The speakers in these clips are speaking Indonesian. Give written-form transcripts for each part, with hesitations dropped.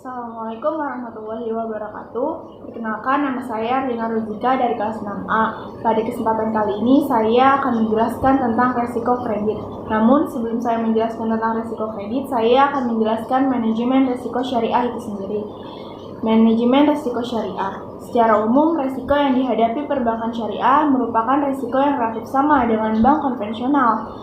Assalamualaikum warahmatullahi wabarakatuh. Perkenalkan, nama saya Rina Ruzika dari kelas 6A. Pada kesempatan kali ini saya akan menjelaskan tentang resiko kredit. Namun sebelum saya menjelaskan tentang resiko kredit, saya akan menjelaskan manajemen resiko syariah itu sendiri. Manajemen resiko syariah. Secara umum, resiko yang dihadapi perbankan syariah merupakan resiko yang relatif sama dengan bank konvensional.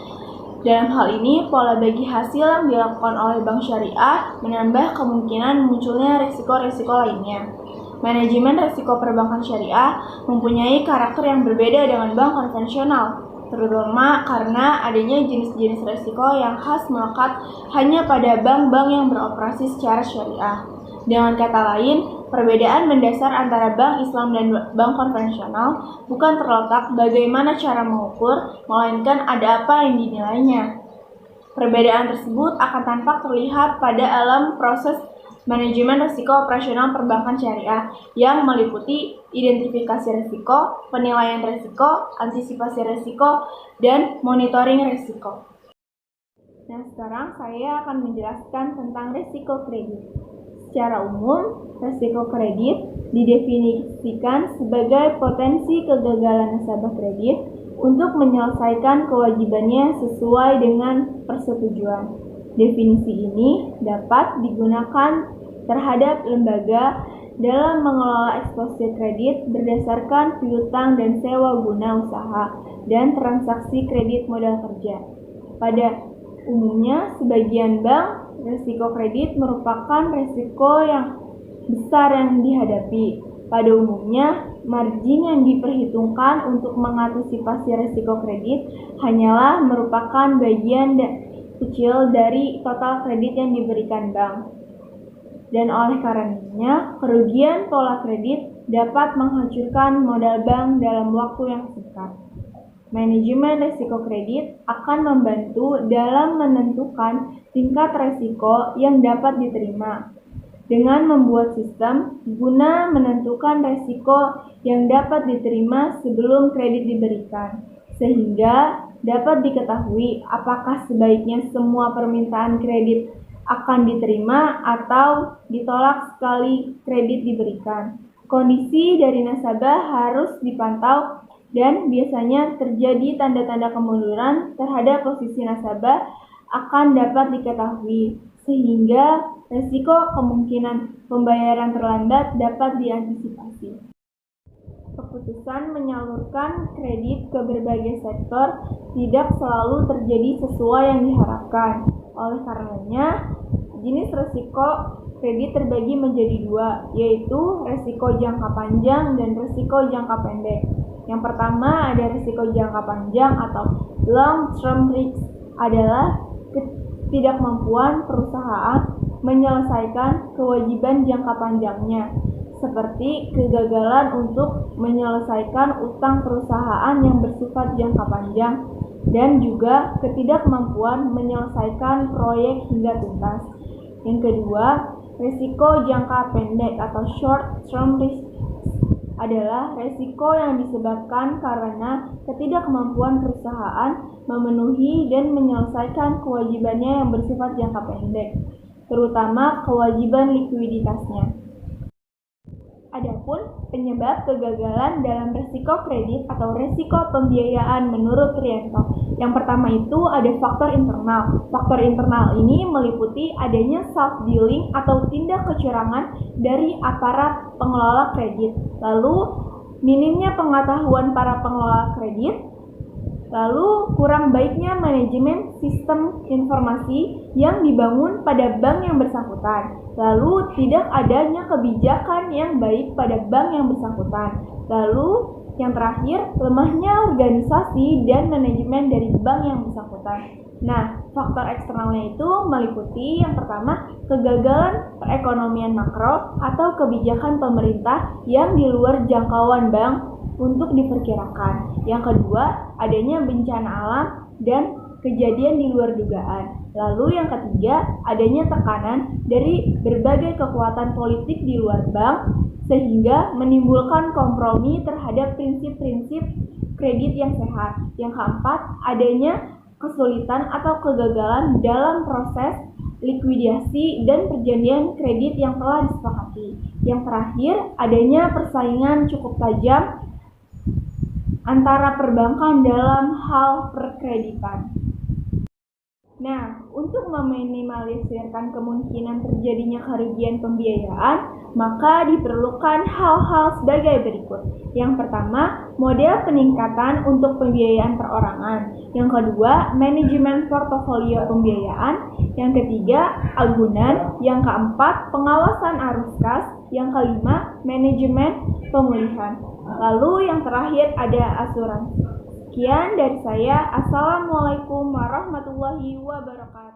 Dalam hal ini, pola bagi hasil yang dilakukan oleh bank syariah menambah kemungkinan munculnya risiko-risiko lainnya. Manajemen risiko perbankan syariah mempunyai karakter yang berbeda dengan bank konvensional, terutama karena adanya jenis-jenis risiko yang khas melekat hanya pada bank-bank yang beroperasi secara syariah. Dengan kata lain, perbedaan mendasar antara bank Islam dan bank konvensional bukan terletak bagaimana cara mengukur, melainkan ada apa yang dinilainya. Perbedaan tersebut akan tampak terlihat pada dalam proses manajemen risiko operasional perbankan syariah yang meliputi identifikasi risiko, penilaian risiko, antisipasi risiko, dan monitoring risiko. Nah, sekarang saya akan menjelaskan tentang risiko kredit. Secara umum, risiko kredit didefinisikan sebagai potensi kegagalan nasabah kredit untuk menyelesaikan kewajibannya sesuai dengan persetujuan. Definisi ini dapat digunakan terhadap lembaga dalam mengelola eksposur kredit berdasarkan piutang dan sewa guna usaha dan transaksi kredit modal kerja. Pada umumnya, sebagian bank, risiko kredit merupakan risiko yang besar yang dihadapi. Pada umumnya, margin yang diperhitungkan untuk mengantisipasi risiko kredit hanyalah merupakan bagian kecil dari total kredit yang diberikan bank. Dan oleh karenanya, kerugian pola kredit dapat menghancurkan modal bank dalam waktu yang singkat. Manajemen risiko kredit akan membantu dalam menentukan tingkat risiko yang dapat diterima dengan membuat sistem guna menentukan risiko yang dapat diterima sebelum kredit diberikan, sehingga dapat diketahui apakah sebaiknya semua permintaan kredit akan diterima atau ditolak sekali kredit diberikan. Kondisi dari nasabah harus dipantau dan biasanya terjadi tanda-tanda kemunduran terhadap posisi nasabah akan dapat diketahui, sehingga risiko kemungkinan pembayaran terlambat dapat diantisipasi. Keputusan menyalurkan kredit ke berbagai sektor tidak selalu terjadi sesuai yang diharapkan. Oleh karenanya, jenis risiko kredit terbagi menjadi dua, yaitu risiko jangka panjang dan risiko jangka pendek. Yang pertama ada risiko jangka panjang atau long term risk, adalah ketidakmampuan perusahaan menyelesaikan kewajiban jangka panjangnya, seperti kegagalan untuk menyelesaikan utang perusahaan yang bersifat jangka panjang dan juga ketidakmampuan menyelesaikan proyek hingga tuntas. Yang kedua, risiko jangka pendek atau short term risk adalah risiko yang disebabkan karena ketidakmampuan perusahaan memenuhi dan menyelesaikan kewajibannya yang bersifat jangka pendek, terutama kewajiban likuiditasnya. Adapun penyebab kegagalan dalam risiko kredit atau risiko pembiayaan menurut Rianto. Yang pertama itu ada faktor internal. Faktor internal ini meliputi adanya self-dealing atau tindak kecurangan dari aparat pengelola kredit. Lalu minimnya pengetahuan para pengelola kredit. Lalu kurang baiknya manajemen sistem informasi yang dibangun pada bank yang bersangkutan. Lalu tidak adanya kebijakan yang baik pada bank yang bersangkutan. Lalu yang terakhir, lemahnya organisasi dan manajemen dari bank yang bersangkutan. Nah, faktor eksternalnya itu meliputi yang pertama, kegagalan perekonomian makro atau kebijakan pemerintah yang di luar jangkauan bank untuk diperkirakan. Yang kedua, adanya bencana alam dan kejadian di luar dugaan. Lalu yang ketiga, adanya tekanan dari berbagai kekuatan politik di luar bank sehingga menimbulkan kompromi terhadap prinsip-prinsip kredit yang sehat. Yang keempat, adanya kesulitan atau kegagalan dalam proses likuidasi, dan perjanjian kredit yang telah disepakati. Yang terakhir, adanya persaingan cukup tajam antara perbankan dalam hal perkreditan. Nah, untuk meminimalisirkan kemungkinan terjadinya kerugian pembiayaan, maka diperlukan hal-hal sebagai berikut. Yang pertama, model peningkatan untuk pembiayaan perorangan. Yang kedua, manajemen portofolio pembiayaan. Yang ketiga, agunan. Yang keempat, pengawasan arus kas. Yang kelima, manajemen pemulihan. Lalu yang terakhir ada asuransi. Sekian dari saya. Assalamualaikum warahmatullahi wabarakatuh.